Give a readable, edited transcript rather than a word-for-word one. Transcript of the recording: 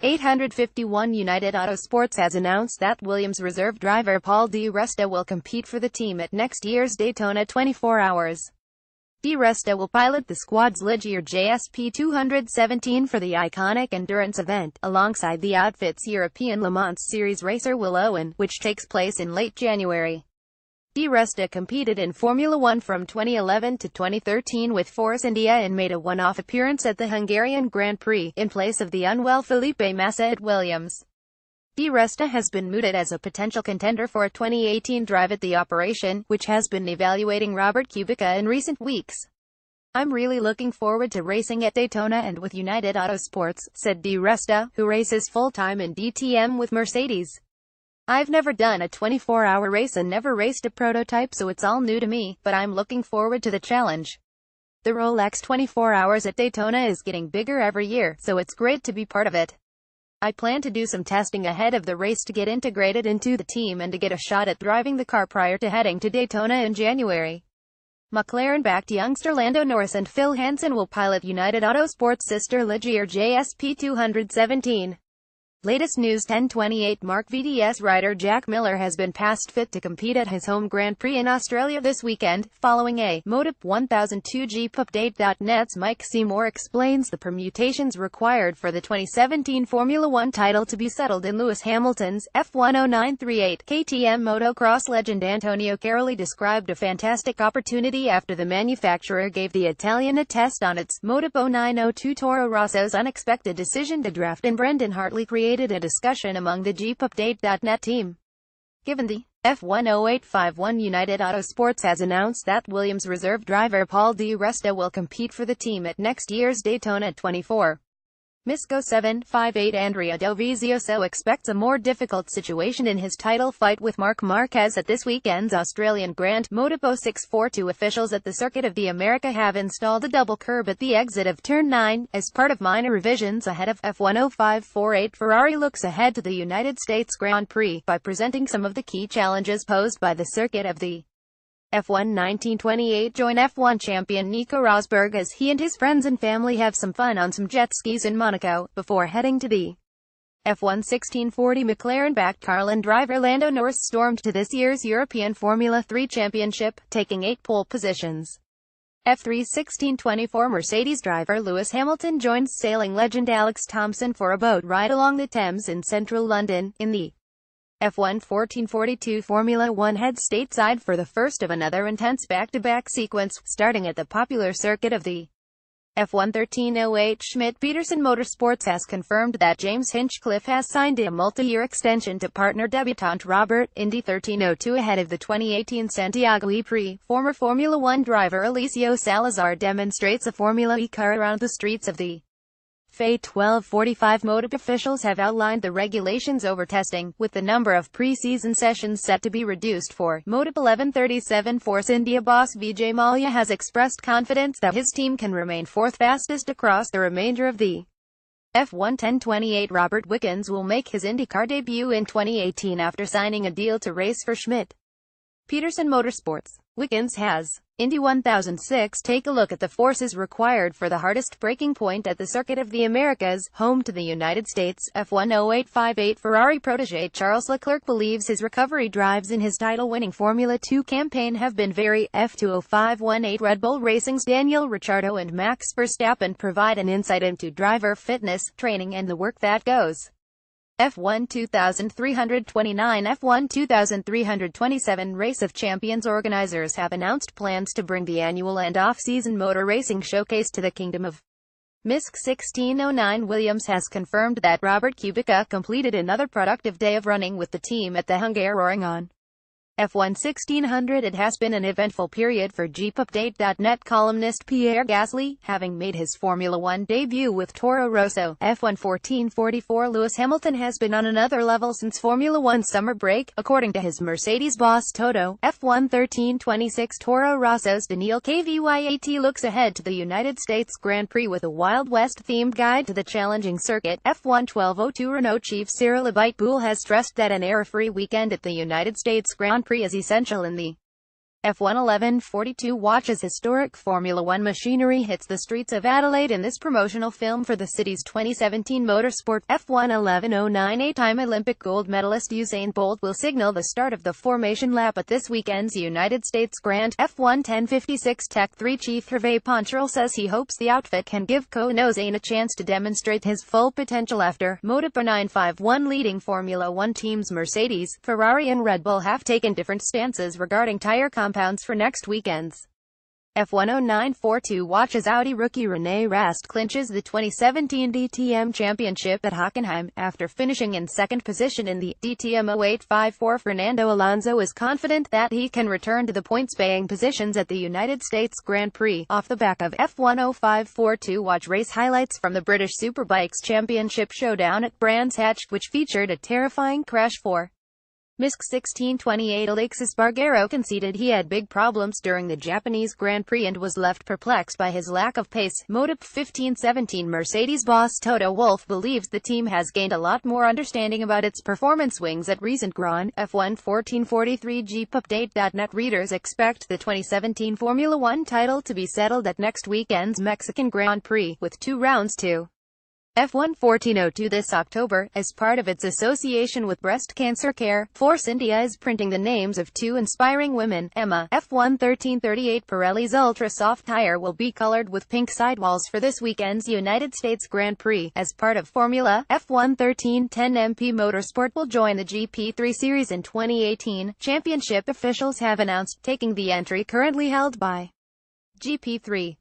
851 United Autosports has announced that Williams reserve driver Paul di Resta will compete for the team at next year's Daytona 24 Hours. Di Resta will pilot the squad's Ligier JSP 217 for the iconic endurance event, alongside the outfit's European Le Mans Series racer Will Owen, which takes place in late January. Di Resta competed in Formula One from 2011 to 2013 with Force India and made a one-off appearance at the Hungarian Grand Prix, in place of the unwell Felipe Massa at Williams. Di Resta has been mooted as a potential contender for a 2018 drive at the operation, which has been evaluating Robert Kubica in recent weeks. "I'm really looking forward to racing at Daytona and with United Autosports," said Di Resta, who races full-time in DTM with Mercedes. "I've never done a 24-hour race and never raced a prototype, so it's all new to me, but I'm looking forward to the challenge. The Rolex 24 Hours at Daytona is getting bigger every year, so it's great to be part of it. I plan to do some testing ahead of the race to get integrated into the team and to get a shot at driving the car prior to heading to Daytona in January." McLaren-backed youngster Lando Norris and Phil Hansen will pilot United Autosports' sister Ligier JSP 217. Latest news 10:28 Mark VDS rider Jack Miller has been passed fit to compete at his home Grand Prix in Australia this weekend, following a Motorsport 1002 Jeepupdate.net's Mike Seymour explains the permutations required for the 2017 Formula One title to be settled in Lewis Hamilton's F10938. KTM motocross legend Antonio Caroli described a fantastic opportunity after the manufacturer gave the Italian a test on its Motorsport 902 Toro Rosso's unexpected decision to draft in. Brendan Hartley created a discussion among the Jeepupdate.net team. Given the F10851 United Autosports has announced that Williams reserve driver Paul di Resta will compete for the team at next year's Daytona 24. Misco 758 Andrea Dovizioso expects a more difficult situation in his title fight with Marc Marquez at this weekend's Australian Grand Motorsport 642. Officials at the Circuit of the America have installed a double curb at the exit of Turn 9, as part of minor revisions ahead of F10548. Ferrari looks ahead to the United States Grand Prix by presenting some of the key challenges posed by the circuit of the F1 1928. Join F1 champion Nico Rosberg as he and his friends and family have some fun on some jet skis in Monaco, before heading to the F1 1640. McLaren-backed Carlin driver Lando Norris stormed to this year's European Formula 3 Championship, taking 8 pole positions. F3 1624 Mercedes driver Lewis Hamilton joins sailing legend Alex Thompson for a boat ride along the Thames in central London, in the F1 1442 Formula One heads stateside for the first of another intense back-to-back sequence, starting at the popular circuit of the F1 1308. Schmidt-Peterson Motorsports has confirmed that James Hinchcliffe has signed a multi-year extension to partner debutant Robert Indy 1302 ahead of the 2018 Santiago E-Prix. Former Formula One driver Alessio Salazar demonstrates a Formula E car around the streets of the FA 1245. Motor officials have outlined the regulations over testing, with the number of pre-season sessions set to be reduced for Motor 1137. Force India boss Vijay Mallya has expressed confidence that his team can remain fourth fastest across the remainder of the F1 1028. Robert Wickens will make his IndyCar debut in 2018 after signing a deal to race for Schmidt-Peterson Motorsports. Wickens has Indy 1006 take a look at the forces required for the hardest braking point at the Circuit of the Americas, home to the United States. F10858 Ferrari protege Charles Leclerc believes his recovery drives in his title-winning Formula 2 campaign have been very F20518 Red Bull Racing's Daniel Ricciardo and Max Verstappen provide an insight into driver fitness, training and the work that goes. F1 2329 F1 2327 Race of Champions organizers have announced plans to bring the annual and off-season motor racing showcase to the Kingdom of Misc 1609. Williams has confirmed that Robert Kubica completed another productive day of running with the team at the Hungaroring F1 1600. It has been an eventful period for Jeepupdate.net columnist Pierre Gasly, having made his Formula One debut with Toro Rosso. F1 1444 Lewis Hamilton has been on another level since Formula One summer break, according to his Mercedes boss Toto. F1 1326 Toro Rosso's Daniil Kvyat looks ahead to the United States Grand Prix with a Wild West-themed guide to the challenging circuit. F1 1202 Renault chief Cyril Abiteboul has stressed that an error-free weekend at the United States Grand Prix is essential in the F1 1142 watches historic Formula One machinery hits the streets of Adelaide in this promotional film for the city's 2017 motorsport. F1 1109 eight-time Olympic gold medalist Usain Bolt will signal the start of the formation lap at this weekend's United States Grand. F1 1056 Tech 3 chief Hervé Poncherel says he hopes the outfit can give Usain a chance to demonstrate his full potential after Moto 951. Leading Formula One teams Mercedes, Ferrari and Red Bull have taken different stances regarding tire compounds for next weekend's F1 0942 watches Audi rookie René Rast clinches the 2017 DTM Championship at Hockenheim, after finishing in second position in the DTM 0854. Fernando Alonso is confident that he can return to the points-paying positions at the United States Grand Prix, off the back of F1 0542. Watch race highlights from the British Superbikes Championship showdown at Brands Hatch, which featured a terrifying crash for Misk 1628. Alexis Spargaro conceded he had big problems during the Japanese Grand Prix and was left perplexed by his lack of pace. Moto 1517 Mercedes boss Toto Wolff believes the team has gained a lot more understanding about its performance swings at recent Grand F1 1443 Jeepupdate.net readers expect the 2017 Formula One title to be settled at next weekend's Mexican Grand Prix, with 2 rounds to F1 1402 this October. As part of its association with breast cancer care, Force India is printing the names of 2 inspiring women. Emma, F1 1338 Pirelli's Ultra Soft tire will be colored with pink sidewalls for this weekend's United States Grand Prix. As part of Formula F1 1310 MP Motorsport will join the GP3 series in 2018. Championship officials have announced taking the entry currently held by GP3.